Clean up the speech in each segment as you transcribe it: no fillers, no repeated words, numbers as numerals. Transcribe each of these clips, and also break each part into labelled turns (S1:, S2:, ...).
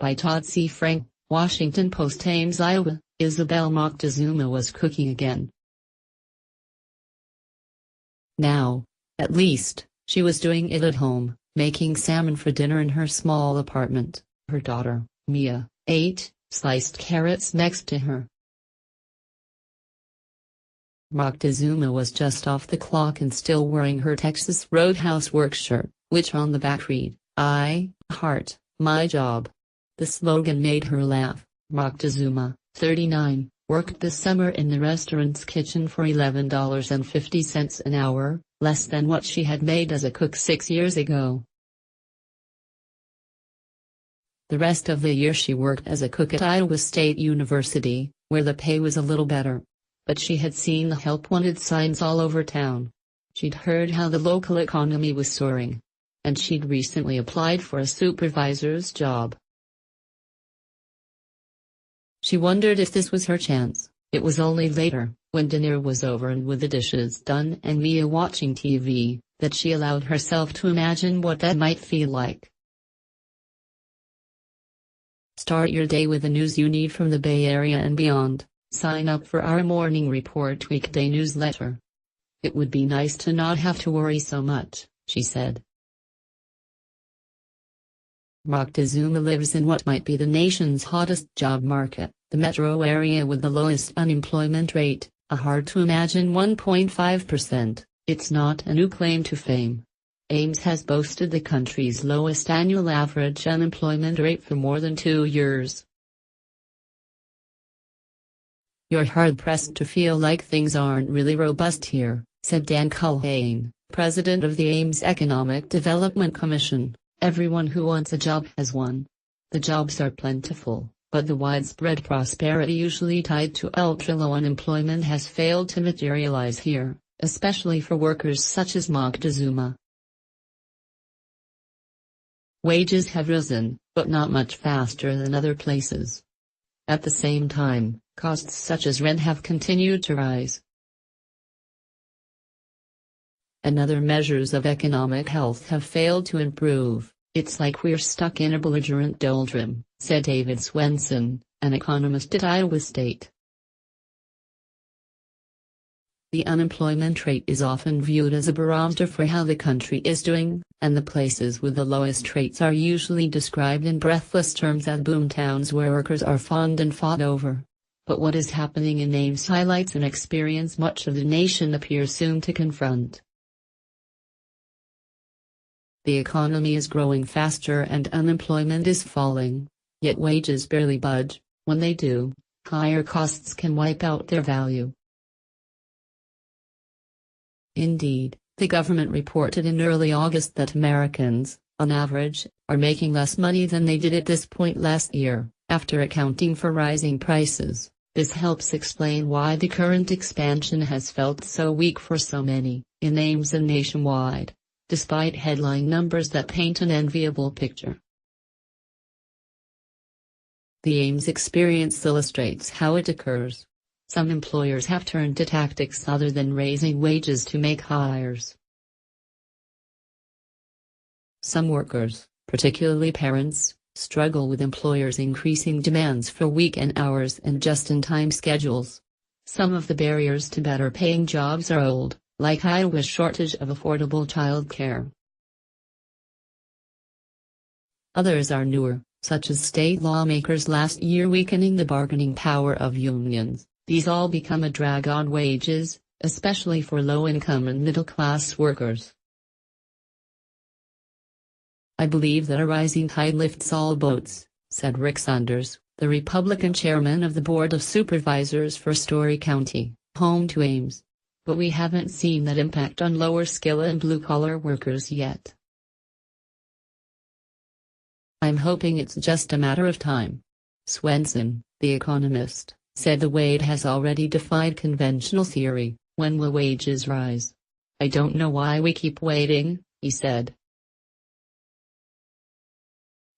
S1: By Todd C. Frank, Washington Post. Ames, Iowa. Isabel Moctezuma was cooking again. Now, at least, she was doing it at home, making salmon for dinner in her small apartment. Her daughter, Mia, ate sliced carrots next to her. Moctezuma was just off the clock and still wearing her Texas Roadhouse work shirt, which on the back read, "I heart my job." The slogan made her laugh. Moctezuma, 39, worked this summer in the restaurant's kitchen for $11.50 an hour, less than what she had made as a cook 6 years ago. The rest of the year she worked as a cook at Iowa State University, where the pay was a little better. But she had seen the help wanted signs all over town. She'd heard how the local economy was soaring. And she'd recently applied for a supervisor's job. She wondered if this was her chance. It was only later, when dinner was over and with the dishes done and Mia watching TV, that she allowed herself to imagine what that might feel like. Start your day with the news you need from the Bay Area and beyond. Sign up for our Morning Report weekday newsletter. It would be nice to not have to worry so much, she said. Moctezuma lives in what might be the nation's hottest job market, the metro area with the lowest unemployment rate, a hard-to-imagine 1.5%. It's not a new claim to fame. Ames has boasted the country's lowest annual average unemployment rate for more than 2 years. "You're hard-pressed to feel like things aren't really robust here," said Dan Culhane, president of the Ames Economic Development Commission. "Everyone who wants a job has one. The jobs are plentiful, but the widespread prosperity usually tied to ultra-low unemployment has failed to materialize here, especially for workers such as Moctezuma. Wages have risen, but not much faster than other places. At the same time, costs such as rent have continued to rise. And other measures of economic health have failed to improve. It's like we're stuck in a belligerent doldrum," said David Swenson, an economist at Iowa State. The unemployment rate is often viewed as a barometer for how the country is doing, and the places with the lowest rates are usually described in breathless terms as boomtowns where workers are fond and fought over. But what is happening in Ames highlights an experience much of the nation appears soon to confront. The economy is growing faster and unemployment is falling, yet wages barely budge. When they do, higher costs can wipe out their value. Indeed, the government reported in early August that Americans, on average, are making less money than they did at this point last year, after accounting for rising prices. This helps explain why the current expansion has felt so weak for so many, in Ames and nationwide, despite headline numbers that paint an enviable picture. The Ames experience illustrates how it occurs. Some employers have turned to tactics other than raising wages to make hires. Some workers, particularly parents, struggle with employers' increasing demands for weekend hours and just-in-time schedules. Some of the barriers to better-paying jobs are old, like Iowa's shortage of affordable childcare. Others are newer, such as state lawmakers last year weakening the bargaining power of unions. These all become a drag on wages, especially for low-income and middle-class workers. "I believe that a rising tide lifts all boats," said Rick Saunders, the Republican chairman of the Board of Supervisors for Story County, home to Ames. "But we haven't seen that impact on lower-skill and blue-collar workers yet. I'm hoping it's just a matter of time." Swenson, the economist, said the wage has already defied conventional theory. "When will wages rise? I don't know why we keep waiting," he said.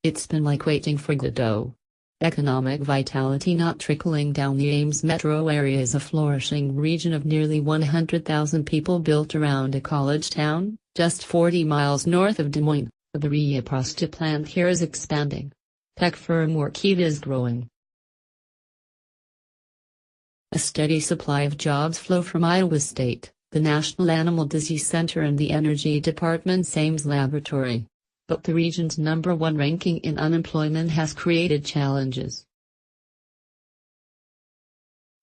S1: "It's been like waiting for Godot." Economic vitality not trickling down. The Ames metro area is a flourishing region of nearly 100,000 people built around a college town, just 40 miles north of Des Moines. The Berea Prosta plant here is expanding. tech firm Workiva is growing. A steady supply of jobs flow from Iowa State, the National Animal Disease Center and the Energy Department's Ames laboratory. But the region's #1 ranking in unemployment has created challenges.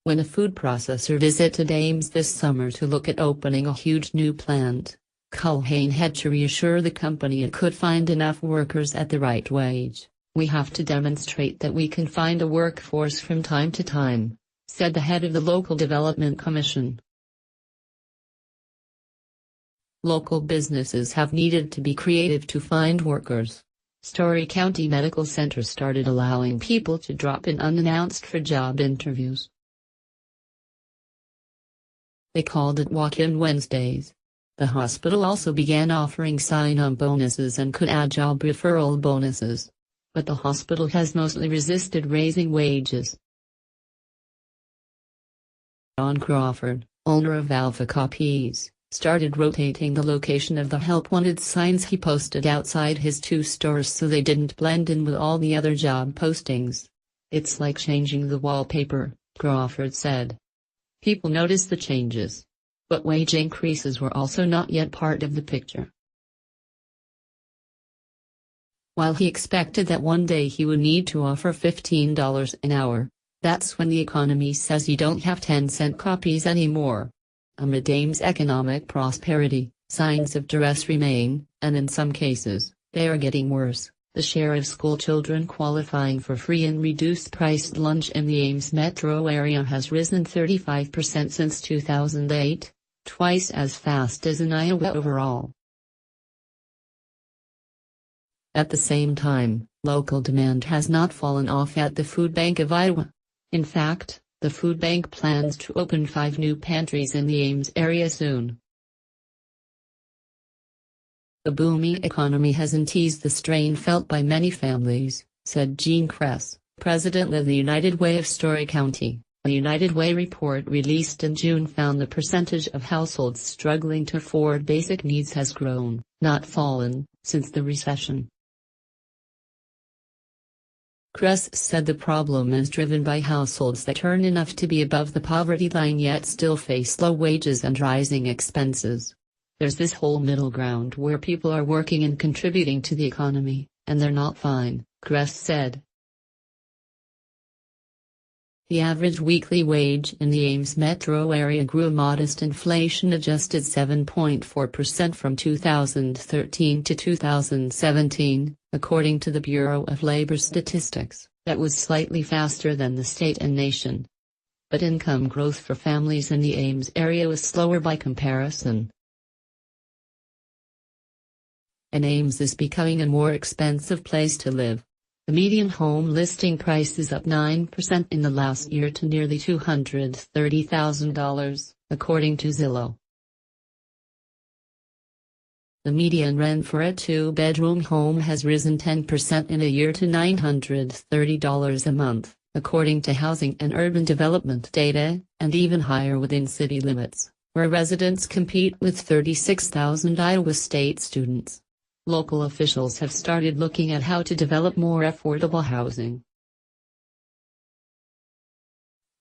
S1: When a food processor visited Ames this summer to look at opening a huge new plant, Culhane had to reassure the company it could find enough workers at the right wage. "We have to demonstrate that we can find a workforce from time to time," said the head of the Local Development Commission. Local businesses have needed to be creative to find workers. Story County Medical Center started allowing people to drop in unannounced for job interviews. They called it Walk-in Wednesdays. The hospital also began offering sign-on bonuses and could add job referral bonuses. But the hospital has mostly resisted raising wages. Don Crawford, owner of Alpha Copies, started rotating the location of the help wanted signs he posted outside his 2 stores so they didn't blend in with all the other job postings. "It's like changing the wallpaper," Crawford said. People noticed the changes. But wage increases were also not yet part of the picture. While he expected that one day he would need to offer $15 an hour, that's when the economy says you don't have 10-cent copies anymore. Amid Ames' economic prosperity, signs of duress remain, and in some cases, they are getting worse. The share of school children qualifying for free and reduced-priced lunch in the Ames metro area has risen 35% since 2008, twice as fast as in Iowa overall. At the same time, local demand has not fallen off at the Food Bank of Iowa. In fact, the food bank plans to open 5 new pantries in the Ames area soon. The booming economy hasn't eased the strain felt by many families, said Gene Kress, president of the United Way of Story County. A United Way report released in June found the percentage of households struggling to afford basic needs has grown, not fallen, since the recession. Kress said the problem is driven by households that earn enough to be above the poverty line yet still face low wages and rising expenses. There's this whole middle ground where people are working and contributing to the economy, and they're not fine, Kress said. The average weekly wage in the Ames metro area grew a modest inflation-adjusted 7.4% from 2013 to 2017, according to the Bureau of Labor Statistics. That was slightly faster than the state and nation. But income growth for families in the Ames area was slower by comparison. And Ames is becoming a more expensive place to live. The median home listing price is up 9% in the last year to nearly $230,000, according to Zillow. The median rent for a 2-bedroom home has risen 10% in a year to $930 a month, according to Housing and Urban Development data, and even higher within city limits, where residents compete with 36,000 Iowa State students. Local officials have started looking at how to develop more affordable housing.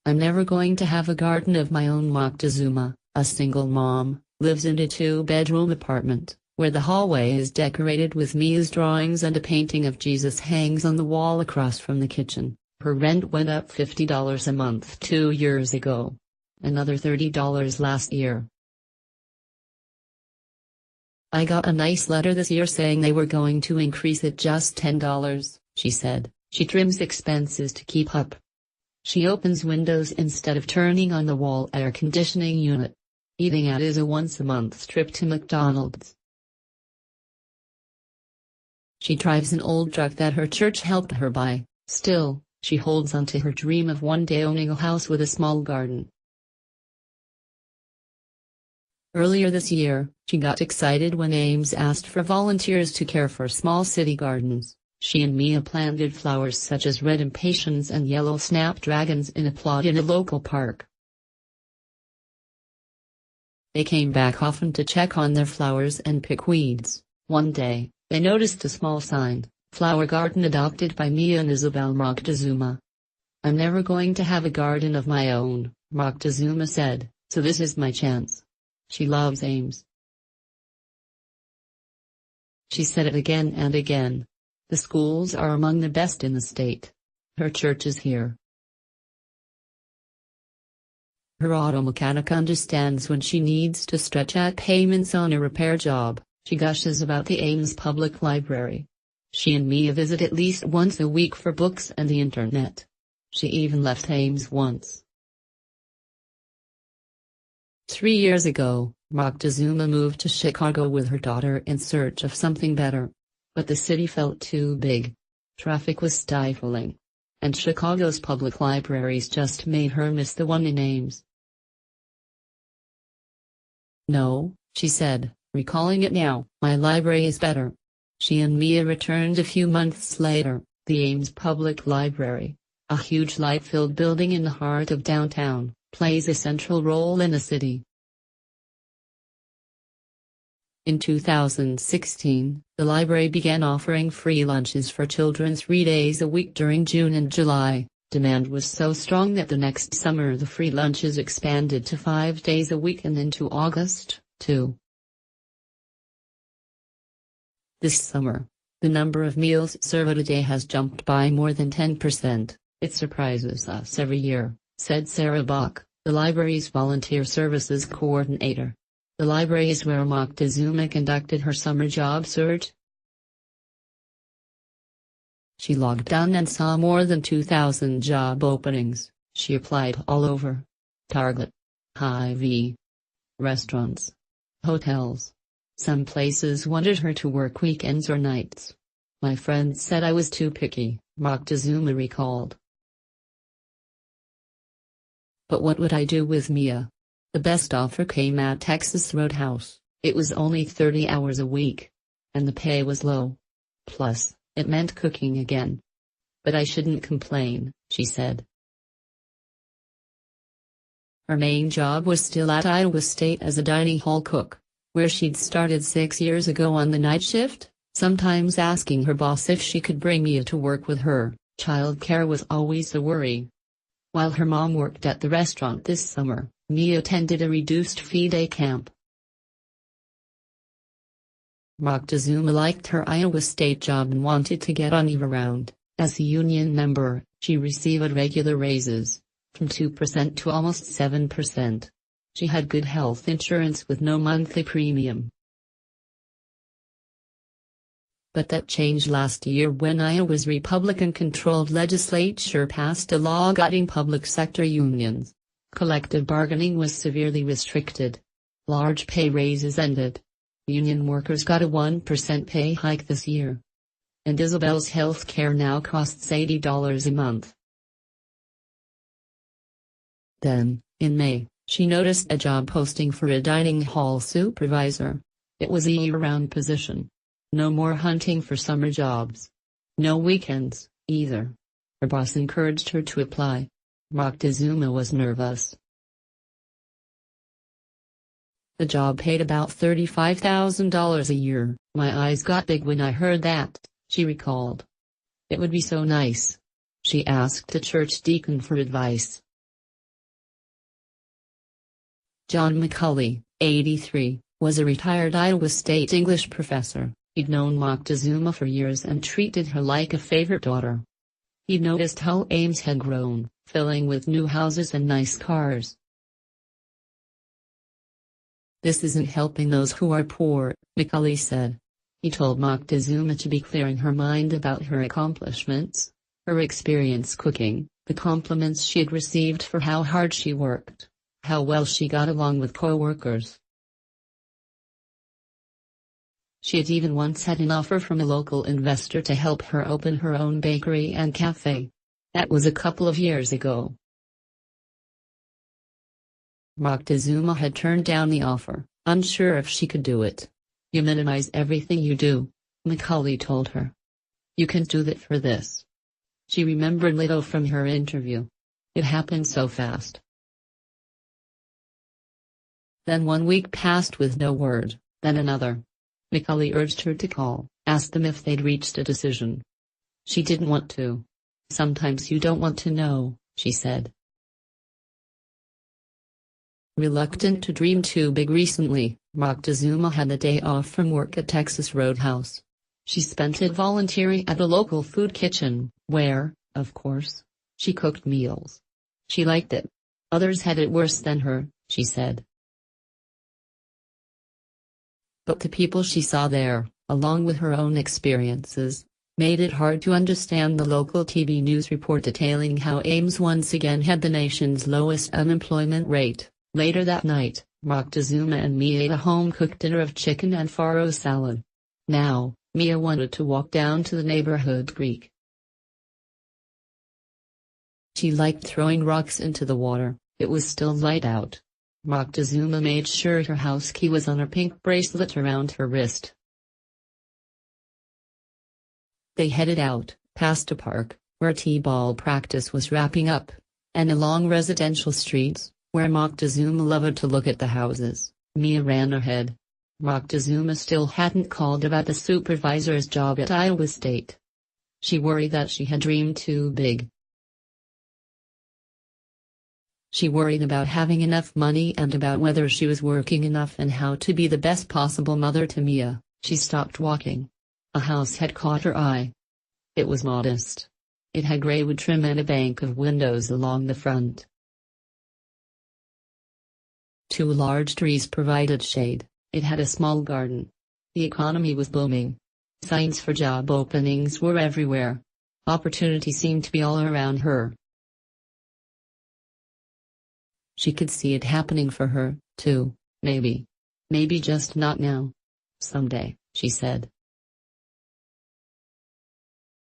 S1: "I'm never going to have a garden of my own," Moctezuma, a single mom, lives in a 2-bedroom apartment, where the hallway is decorated with Mia's drawings and a painting of Jesus hangs on the wall across from the kitchen. Her rent went up $50 a month 2 years ago. Another $30 last year. "I got a nice letter this year saying they were going to increase it just $10, she said. She trims expenses to keep up. She opens windows instead of turning on the wall air conditioning unit. Eating out is a once-a-month trip to McDonald's. She drives an old truck that her church helped her buy. Still, she holds on to her dream of one day owning a house with a small garden." Earlier this year, she got excited when Ames asked for volunteers to care for small city gardens. She and Mia planted flowers such as red impatiens and yellow snapdragons in a plot in a local park. They came back often to check on their flowers and pick weeds. One day, they noticed a small sign, flower garden adopted by Mia and Isabel Moctezuma. "I'm never going to have a garden of my own," Moctezuma said, "so this is my chance." She loves Ames. She said it again and again. The schools are among the best in the state. Her church is here. Her auto mechanic understands when she needs to stretch out payments on a repair job. She gushes about the Ames Public Library. She and Mia visit at least once a week for books and the internet. She even left Ames once. 3 years ago, Moctezuma moved to Chicago with her daughter in search of something better. But the city felt too big. Traffic was stifling. And Chicago's public libraries just made her miss the one in Ames. "No," she said, recalling it now, "my library is better." She and Mia returned a few months later. The Ames Public Library, a huge light-filled building in the heart of downtown, plays a central role in the city. In 2016, the library began offering free lunches for children 3 days a week during June and July. Demand was so strong that the next summer the free lunches expanded to 5 days a week and into August, too. This summer, the number of meals served a day has jumped by more than 10%. "It surprises us every year," said Sarah Bach, the library's volunteer services coordinator. The library is where Moctezuma conducted her summer job search. She logged on and saw more than 2,000 job openings. She applied all over. Target, Hy-Vee, restaurants, hotels. Some places wanted her to work weekends or nights. "My friends said I was too picky," Moctezuma recalled. "But what would I do with Mia? The best offer came at Texas Roadhouse. It was only 30 hours a week. And the pay was low. Plus, it meant cooking again. But I shouldn't complain," she said. Her main job was still at Iowa State as a dining hall cook, where she'd started 6 years ago on the night shift, sometimes asking her boss if she could bring Mia to work with her. Childcare was always a worry. While her mom worked at the restaurant this summer, Mia attended a reduced-fee day camp. Moctezuma liked her Iowa State job and wanted to get on year-round. As a union member, she received regular raises, from 2% to almost 7%. She had good health insurance with no monthly premium. But that changed last year when Iowa's Republican-controlled legislature passed a law gutting public sector unions. Collective bargaining was severely restricted. Large pay raises ended. Union workers got a 1% pay hike this year. And Isabel's health care now costs $80 a month. Then, in May, she noticed a job posting for a dining hall supervisor. It was a year-round position. No more hunting for summer jobs. No weekends, either. Her boss encouraged her to apply. Moctezuma was nervous. The job paid about $35,000 a year. "My eyes got big when I heard that," she recalled. "It would be so nice." She asked a church deacon for advice. John McCulley, 83, was a retired Iowa State English professor. He'd known Moctezuma for years and treated her like a favorite daughter. He'd noticed how Ames had grown, filling with new houses and nice cars. "This isn't helping those who are poor," McCulley said. He told Moctezuma to be clear in her mind about her accomplishments, her experience cooking, the compliments she'd received for how hard she worked, how well she got along with co-workers. She had even once had an offer from a local investor to help her open her own bakery and cafe. That was a couple of years ago. Moctezuma had turned down the offer, unsure if she could do it. "You minimize everything you do," McCulley told her. "You can do that for this." She remembered little from her interview. It happened so fast. Then 1 week passed with no word, then another. McCulley urged her to call, asked them if they'd reached a decision. She didn't want to. Sometimes you don't want to know, she said. Reluctant to dream too big recently, Moctezuma had a day off from work at Texas Roadhouse. She spent it volunteering at a local food kitchen, where, of course, she cooked meals. She liked it. Others had it worse than her, she said. But the people she saw there, along with her own experiences, made it hard to understand the local TV news report detailing how Ames once again had the nation's lowest unemployment rate. Later that night, Moctezuma and Mia ate a home-cooked dinner of chicken and farro salad. Now, Mia wanted to walk down to the neighborhood creek. She liked throwing rocks into the water. It was still light out. Moctezuma made sure her house key was on her pink bracelet around her wrist. They headed out, past a park, where t-ball practice was wrapping up, and along residential streets, where Moctezuma loved to look at the houses. Mia ran ahead. Moctezuma still hadn't called about the supervisor's job at Iowa State. She worried that she had dreamed too big. She worried about having enough money and about whether she was working enough and how to be the best possible mother to Mia. She stopped walking. A house had caught her eye. It was modest. It had gray wood trim and a bank of windows along the front. 2 large trees provided shade. It had a small garden. The economy was booming. Signs for job openings were everywhere. Opportunity seemed to be all around her. She could see it happening for her, too, maybe. Maybe just not now. Someday, she said.